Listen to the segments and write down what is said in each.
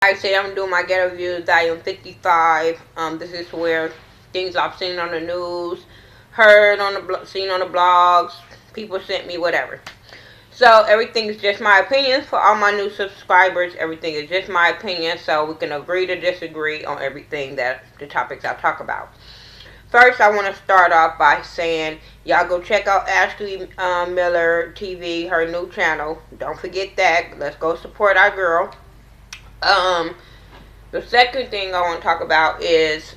I say I'm doing my ghetto views. I am 55. This is where things I've seen on the news, heard on seen on the blogs, people sent me, whatever. So everything is just my opinion for all my new subscribers. Everything is just my opinion, so we can agree to disagree on everything that the topics I talk about. First, I want to start off by saying y'all go check out Ashley Miller TV, her new channel. Don't forget that. Let's go support our girl. Um, the second thing I want to talk about is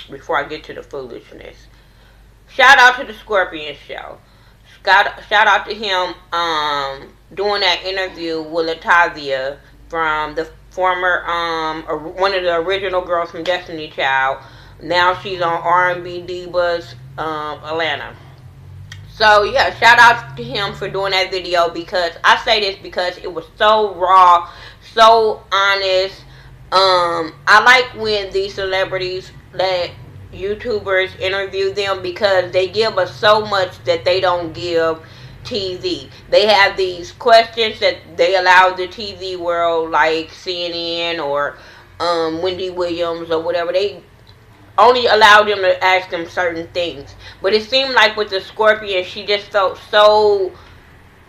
before I get to the foolishness. Shout out to the Scorpion Show. Shout out to him doing that interview with Latavia from the former one of the original girls from Destiny Child. Now she's on R&B Divas Atlanta. So yeah, shout out to him for doing that video, because I say this because it was so raw, so honest. I like when these celebrities that YouTubers interview them, because they give us so much that they don't give TV. They have these questions that they allow the TV world, like CNN or Wendy Williams or whatever. They only allow them to ask them certain things. But it seemed like with the Scorpion, she just felt so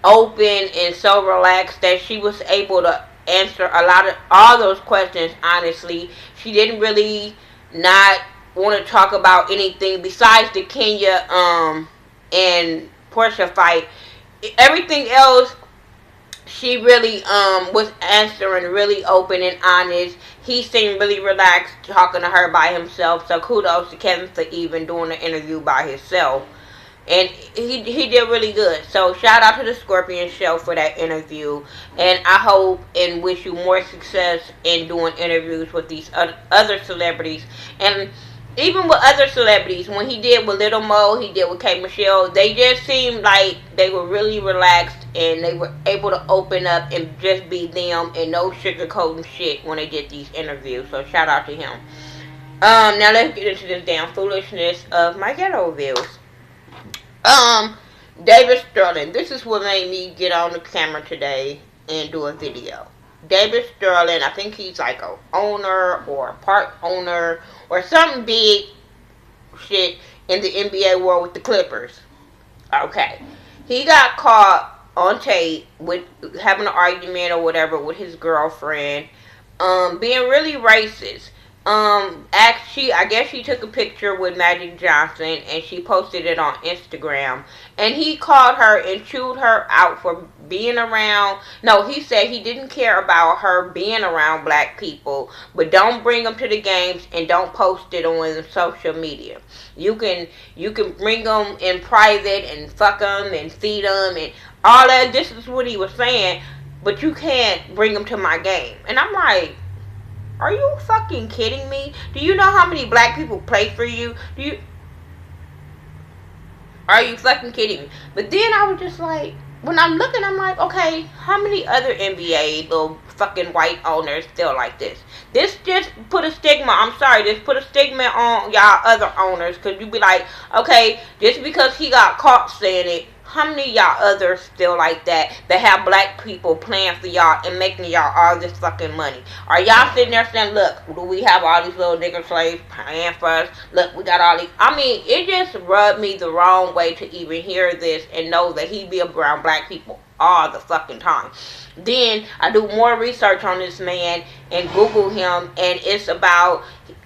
open and so relaxed that she was able to answer a lot of all those questions honestly. She didn't really not want to talk about anything besides the Kenya and Portia fight. Everything else she really was answering really open and honest. He seemed really relaxed talking to her by himself. So kudos to Kevin for even doing the interview by himself. And he did really good. So shout out to the Scorpion Show for that interview. And I hope and wish you more success in doing interviews with these other celebrities. And even with other celebrities, when he did with Little Mo, he did with K. Michelle, they just seemed like they were really relaxed and they were able to open up and just be them and no sugarcoating shit when they did these interviews. So shout out to him. Now let's get into this damn foolishness of my ghetto views. David Sterling. This is what made me get on the camera today and do a video. David Sterling, I think he's like a owner or a part owner or something big shit in the NBA world with the Clippers. Okay. He got caught on tape with having an argument or whatever with his girlfriend, being really racist. I guess she took a picture with Magic Johnson and she posted it on Instagram. And he called her and chewed her out for being around. No, he said he didn't care about her being around black people, but don't bring them to the games and don't post it on social media. You can bring them in private and fuck them and feed them and all that. This is what he was saying, but you can't bring them to my game. And I'm like, are you fucking kidding me? Do you know how many black people play for you? Are you fucking kidding me? But then I was just like, when I'm looking, I'm like, okay, how many other NBA little fucking white owners feel like this? This just put a stigma, I'm sorry, this put a stigma on y'all other owners, because you be like, okay, just because he got caught saying it, how many of y'all others feel like that have black people playing for y'all and making y'all all this fucking money? Are y'all sitting there saying, look, do we have all these little nigger slaves paying for us? Look, we got all these. I mean, it just rubbed me the wrong way to even hear this and know that he be around black people all the fucking time. Then I do more research on this man and Google him, and it's about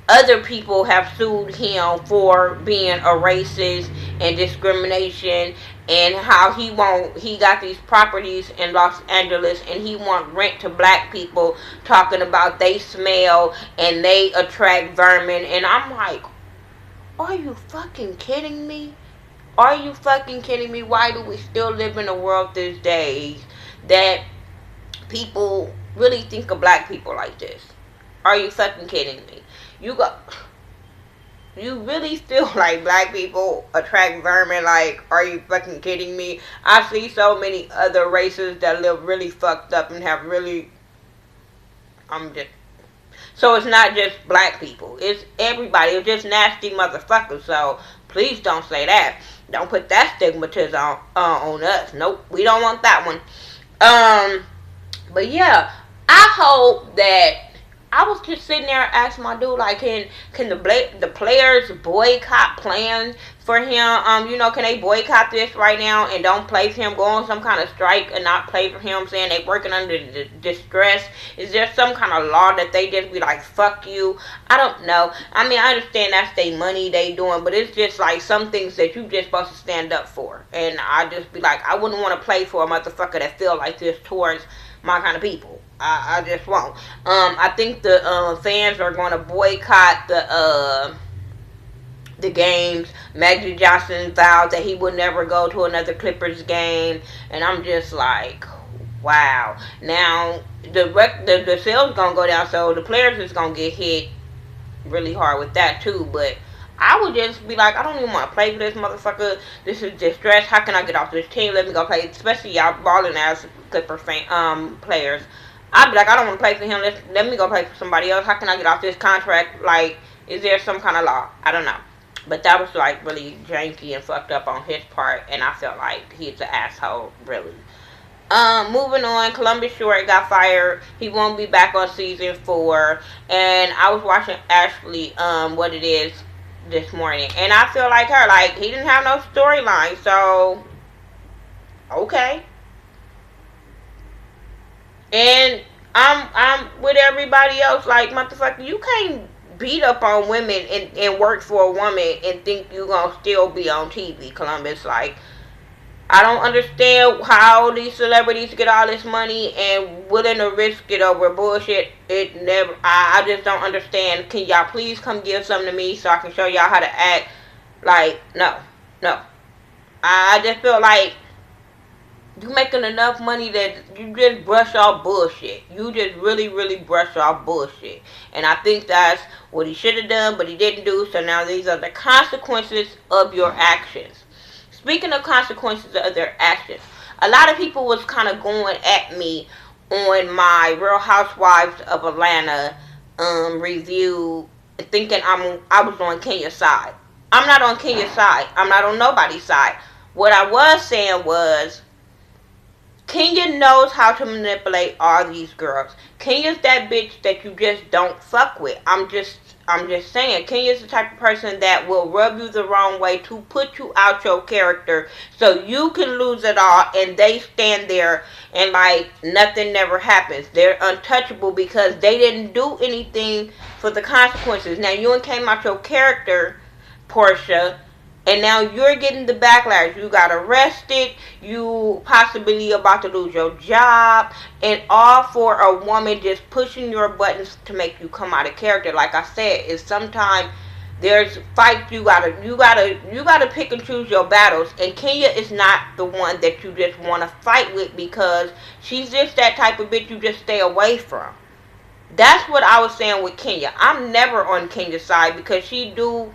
other people have sued him for being a racist and discrimination, and how he got these properties in Los Angeles and he want rent to black people, talking about they smell and they attract vermin. And I'm like, are you fucking kidding me? Are you fucking kidding me? Why do we still live in a world these days that people really think of black people like this? Are you fucking kidding me? You really feel like black people attract vermin? Like, are you fucking kidding me? I see so many other races that live really fucked up and have really... So it's not just black people. It's everybody. It's just nasty motherfuckers. So please don't say that. Don't put that stigmatism on us. Nope. We don't want that one. But yeah, I hope that I was just sitting there asking my dude, like, can the players boycott plans for him? Can they boycott this right now and don't play for him? Go on some kind of strike and not play for him, saying they working under distress. Is there some kind of law that they just be like, fuck you? I don't know. I mean, I understand that's their money they doing, but it's just like some things that you just supposed to stand up for. And I just be like, I wouldn't want to play for a motherfucker that feel like this towards my kind of people. I just won't. I think the fans are going to boycott the games. Magic Johnson vowed that he would never go to another Clippers game, and I'm just like, wow. Now the sales gonna go down, so the players is gonna get hit really hard with that too. But I would just be like, I don't even want to play for this motherfucker. This is distress. How can I get off this team? Let me go play. Especially y'all balling ass Clipper players. I'd be like, I don't want to play for him. Let me go play for somebody else. How can I get off this contract? Like, is there some kind of law? I don't know. But that was like really janky and fucked up on his part, and I felt like he's an asshole, really. Moving on, Columbus Short got fired. He won't be back on season 4. And I was watching Ashley, What It Is this morning, and I feel like her. Like, he didn't have no storyline, so okay. And I'm with everybody else. Like, motherfucker, you can't beat up on women and work for a woman and think you gonna still be on TV, Columbus. Like, I don't understand how these celebrities get all this money and willing to risk it over bullshit. I just don't understand. Can y'all please come give something to me so I can show y'all how to act? Like, no. I just feel like you making enough money that you just brush off bullshit. You just really, really brush off bullshit. And I think that's what he should have done, but he didn't do. So now these are the consequences of your actions. Speaking of consequences of their actions, a lot of people was kind of going at me on my Real Housewives of Atlanta review, thinking I was on Kenya's side. I'm not on Kenya's side. I'm not on nobody's side. What I was saying was, Kenya knows how to manipulate all these girls. Kenya's that bitch that you just don't fuck with. I'm just saying, Kenya's the type of person that will rub you the wrong way to put you out your character so you can lose it all, and they stand there and like nothing never happens. They're untouchable because they didn't do anything for the consequences. Now, you came out your character, Portia, and now you're getting the backlash. You got arrested. You possibly about to lose your job. And all for a woman just pushing your buttons to make you come out of character. Like I said, is sometimes there's fights you gotta pick and choose your battles. And Kenya is not the one that you just want to fight with, because she's just that type of bitch you just stay away from. That's what I was saying with Kenya. I'm never on Kenya's side because she do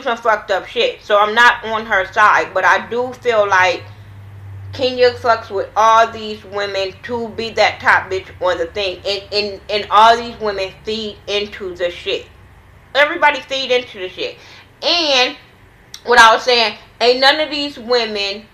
some fucked up shit. So I'm not on her side. But I do feel like Kenya fucks with all these women to be that top bitch on the thing. And all these women feed into the shit. Everybody feed into the shit. And what I was saying, ain't none of these women,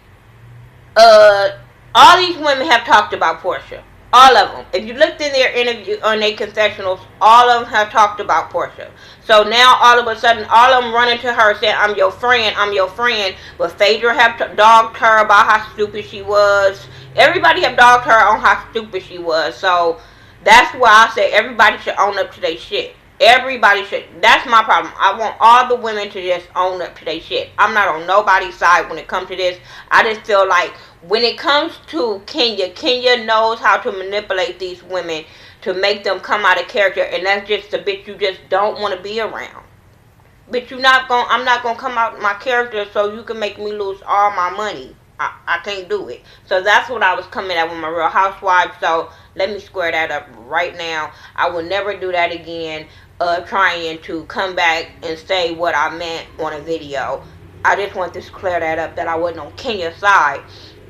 all these women have talked about Portia. All of them. If you looked in their interview, on their confessionals, all of them have talked about Portia. So now, all of a sudden, all of them running to her saying, I'm your friend. But Phaedra have dogged her about how stupid she was. Everybody have dogged her on how stupid she was. So that's why I say everybody should own up to their shit. Everybody should. That's my problem. I want all the women to just own up to their shit. I'm not on nobody's side when it comes to this. I just feel like when it comes to Kenya knows how to manipulate these women to make them come out of character, and that's just the bitch you just don't want to be around. But I'm not gonna come out my character so you can make me lose all my money. I can't do it. So that's what I was coming at with my Real Housewives. So let me square that up right now. I will never do that again. Trying to come back and say what I meant on a video. I just want to clear that up, that I wasn't on Kenya's side.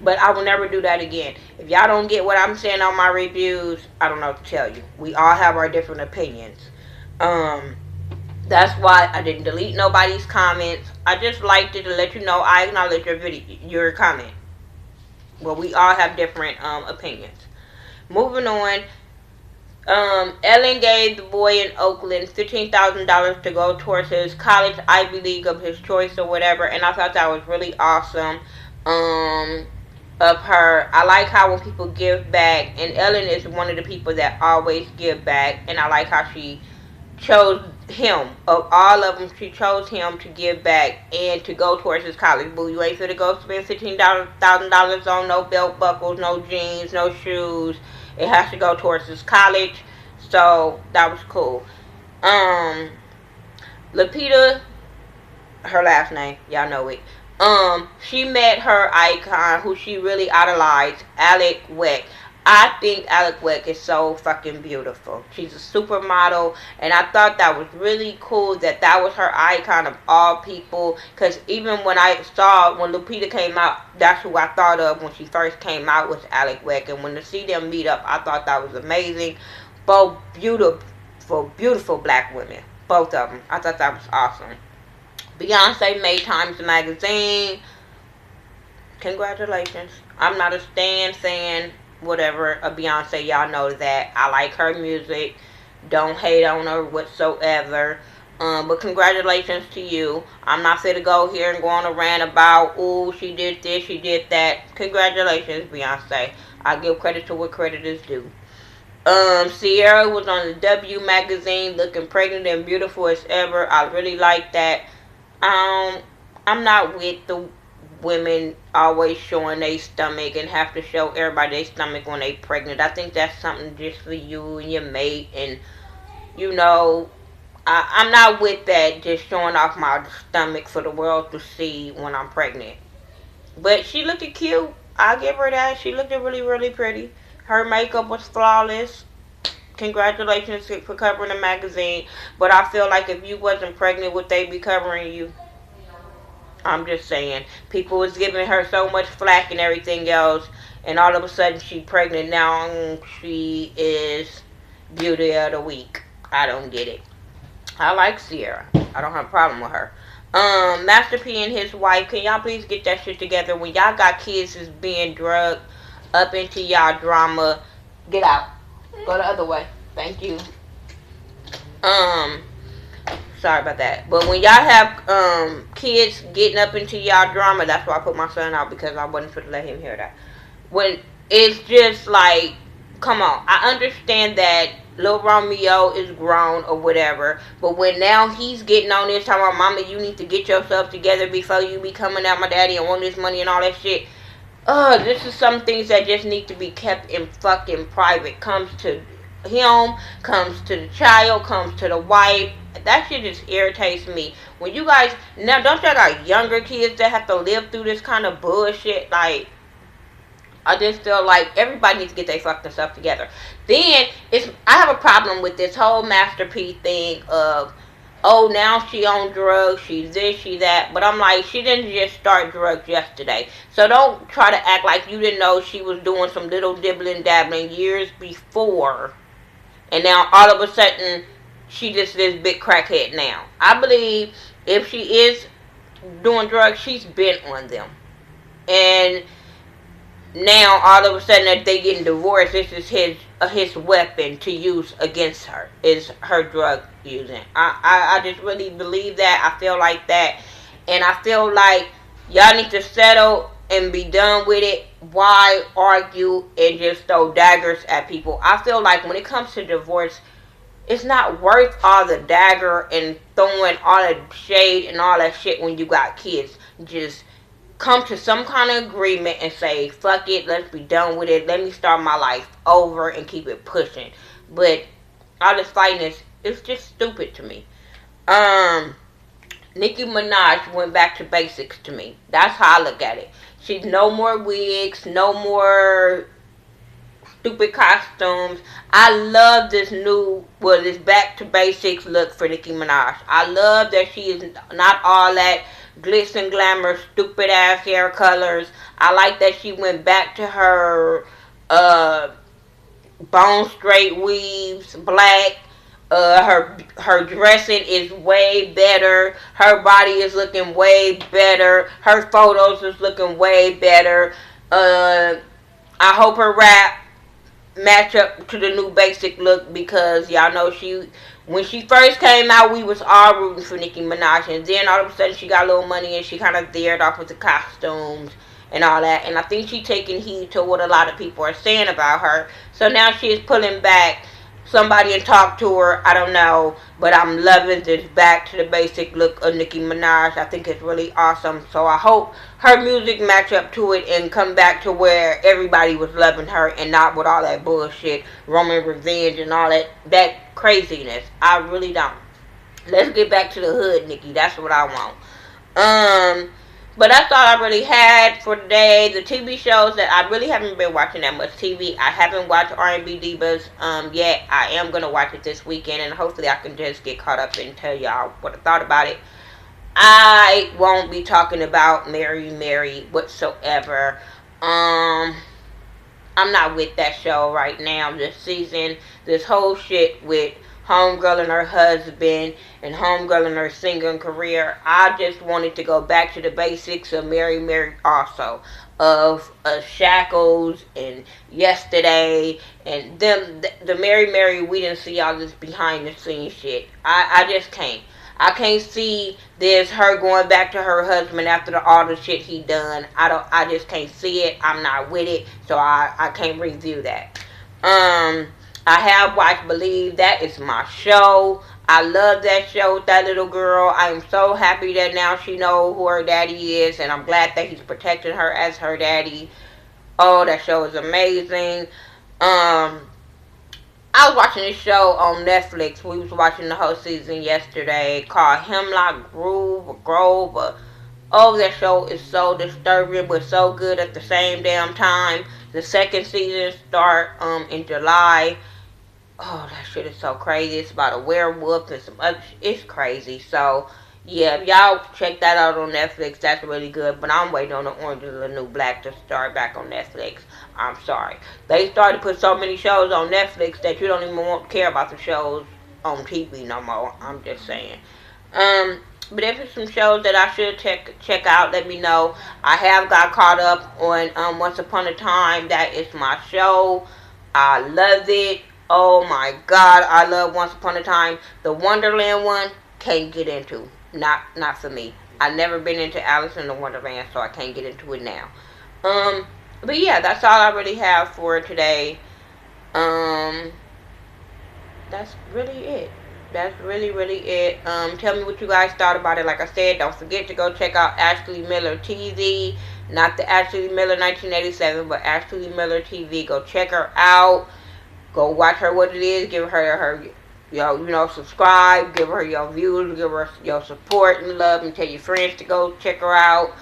But I will never do that again. If y'all don't get what I'm saying on my reviews, I don't know what to tell you. We all have our different opinions. That's why I didn't delete nobody's comments. I just liked it to let you know I acknowledge your comment. Well, we all have different opinions. Moving on. Ellen gave the boy in Oakland $15,000 to go towards his college Ivy League of his choice or whatever, and I thought that was really awesome. Um, of her. I like how when people give back, and Ellen is one of the people that always give back, and I like how she chose him. Of all of them, she chose him to give back and to go towards his college. Boo, you ain't finna go spend $15,000 on no belt buckles, no jeans, no shoes. It has to go towards his college. So that was cool. Um, Lupita, her last name, y'all know it. She met her icon, who she really idolized, Alec Weck. I think Alec Weck is so fucking beautiful. She's a supermodel, and I thought that was really cool that that was her icon of all people. Because even when I saw, when Lupita came out, that's who I thought of when she first came out, was Alec Weck. And when to see them meet up, I thought that was amazing. Both beautiful, beautiful black women. Both of them. I thought that was awesome. Beyonce made Times Magazine. Congratulations. I'm not a stan fan, whatever, of Beyonce. Y'all know that. I like her music. Don't hate on her whatsoever. But congratulations to you. I'm not going to go here and go on a rant about, oh, she did this, she did that. Congratulations, Beyonce. I give credit to what credit is due. Sierra was on the W magazine looking pregnant and beautiful as ever. I really like that. I'm not with the women always showing their stomach and have to show everybody their stomach when they pregnant. I think that's something just for you and your mate, and you know, I'm not with that, just showing off my stomach for the world to see when I'm pregnant. But she looked cute. I'll give her that. She looked really, really pretty. Her makeup was flawless. Congratulations for covering the magazine. But I feel like if you wasn't pregnant, would they be covering you? I'm just saying. People was giving her so much flack and everything else, and all of a sudden she pregnant. Now she is beauty of the week. I don't get it. I like Sierra. I don't have a problem with her. Master P and his wife, can y'all please get that shit together? When y'all got kids is being drugged up into y'all drama, get out. Go the other way. Thank you. Sorry about that. But when y'all have kids getting up into y'all drama, that's why I put my son out, because I wasn't supposed to let him hear that. When it's just like, come on. I understand that Lil Romeo is grown or whatever, but when now he's getting on this time, mama, you need to get yourself together before you be coming at my daddy and want this money and all that shit. This is some things that just need to be kept in fucking private. Comes to him, comes to the child, comes to the wife. That shit just irritates me. When you guys, now don't y'all got younger kids that have to live through this kind of bullshit? Like, I just feel like everybody needs to get their fucking stuff together. Then, I have a problem with this whole Master P thing of, oh, now she on drugs, she's this, she that. But I'm like, she didn't just start drugs yesterday. So don't try to act like you didn't know she was doing some little dibbling dabbling years before. And now all of a sudden, she just this big crackhead now. I believe if she is doing drugs, she's been on them. And now all of a sudden if they getting divorced, this is his weapon to use against her, is her drug using. I just really believe that. I feel like that. And I feel like y'all need to settle and be done with it. Why argue and just throw daggers at people? I feel like when it comes to divorce, it's not worth all the dagger and throwing all the shade and all that shit when you got kids. Just come to some kind of agreement and say, fuck it, let's be done with it. Let me start my life over and keep it pushing. But all this fighting it's just stupid to me. Nicki Minaj went back to basics to me. That's how I look at it. She's no more wigs, no more stupid costumes. I love this this back to basics look for Nicki Minaj. I love that she is not all that glitz and glamour, stupid ass hair colors. I like that she went back to her bone straight weaves, black. Her dressing is way better. Her body is looking way better. Her photos is looking way better. I hope her rap match up to the new basic look, because y'all know when she first came out, we was all rooting for Nicki Minaj, and then all of a sudden she got a little money and she kind of veered off with the costumes and all that, and I think she taking heed to what a lot of people are saying about her. So now she is pulling back. Somebody and talk to her, I don't know, but I'm loving this back to the basic look of Nicki Minaj. I think it's really awesome. So I hope her music match up to it and come back to where everybody was loving her and not with all that bullshit, Roman revenge and all that craziness. I really don't. Let's get back to the hood, Nicki. That's what I want. But that's all I really had for today. The TV shows that I really haven't been watching that much TV. I haven't watched R&B Divas yet. I am going to watch it this weekend, and hopefully I can just get caught up and tell y'all what I thought about it. I won't be talking about Mary Mary whatsoever. I'm not with that show right now this season. This whole shit with Homegirl and her husband and Homegirl and her singing career. I just wanted to go back to the basics of Mary Mary also. Of Shackles and Yesterday and them, the Mary Mary, we didn't see all this behind the scenes shit. I just can't. I can't see this her going back to her husband after all the shit he done. I just can't see it. I'm not with it. So I can't review that. I have watched Believe. That is my show. I love that show with that little girl. I am so happy that now she knows who her daddy is, and I'm glad that he's protecting her as her daddy. Oh, that show is amazing. I was watching this show on Netflix. We was watching the whole season yesterday called Hemlock Grove. Oh, that show is so disturbing but so good at the same damn time. The second season start in July. Oh, that shit is so crazy. It's about a werewolf and some other it's crazy. So, yeah, if y'all check that out on Netflix, that's really good. But I'm waiting on the Orange is the New Black to start back on Netflix. I'm sorry. They started to put so many shows on Netflix that you don't even care about the shows on TV no more. I'm just saying. But if it's some shows that I should check out, let me know. I have got caught up on Once Upon a Time. That is my show. I love it. Oh my God, I love Once Upon a Time. The Wonderland one, can't get into. Not for me. I've never been into Alice in the Wonderland, so I can't get into it now. But yeah, that's all I really have for today. That's really it. That's really it. Tell me what you guys thought about it. Like I said, don't forget to go check out Ashley Miller TV. Not the Ashley Miller 1987, but Ashley Miller TV. Go check her out. Go watch her what it is. Give her subscribe. Give her your views. Give her your support and love. And tell your friends to go check her out.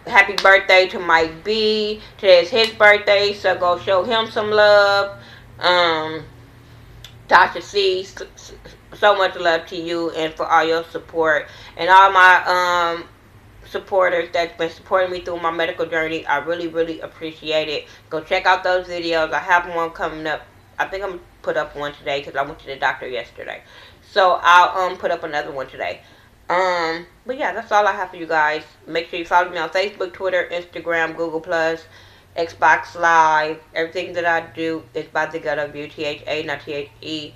Happy birthday to Mike B. Today's his birthday, so go show him some love. Tasha C, so much love to you and for all your support. And all my supporters that's been supporting me through my medical journey. I really appreciate it. Go check out those videos. I have one coming up. I think I'm going to put up one today because I went to the doctor yesterday. So I'll put up another one today. But yeah, that's all I have for you guys. Make sure you follow me on Facebook, Twitter, Instagram, Google+, Xbox Live. Everything that I do is by the Ghetto View, THA, not THE.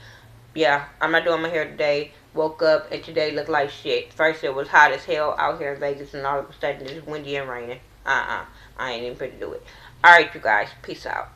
Yeah, I'm not doing my hair today. Woke up and today looked like shit. First it was hot as hell out here in Vegas, and all of a sudden it's windy and raining. I ain't even fit to do it. Alright, you guys. Peace out.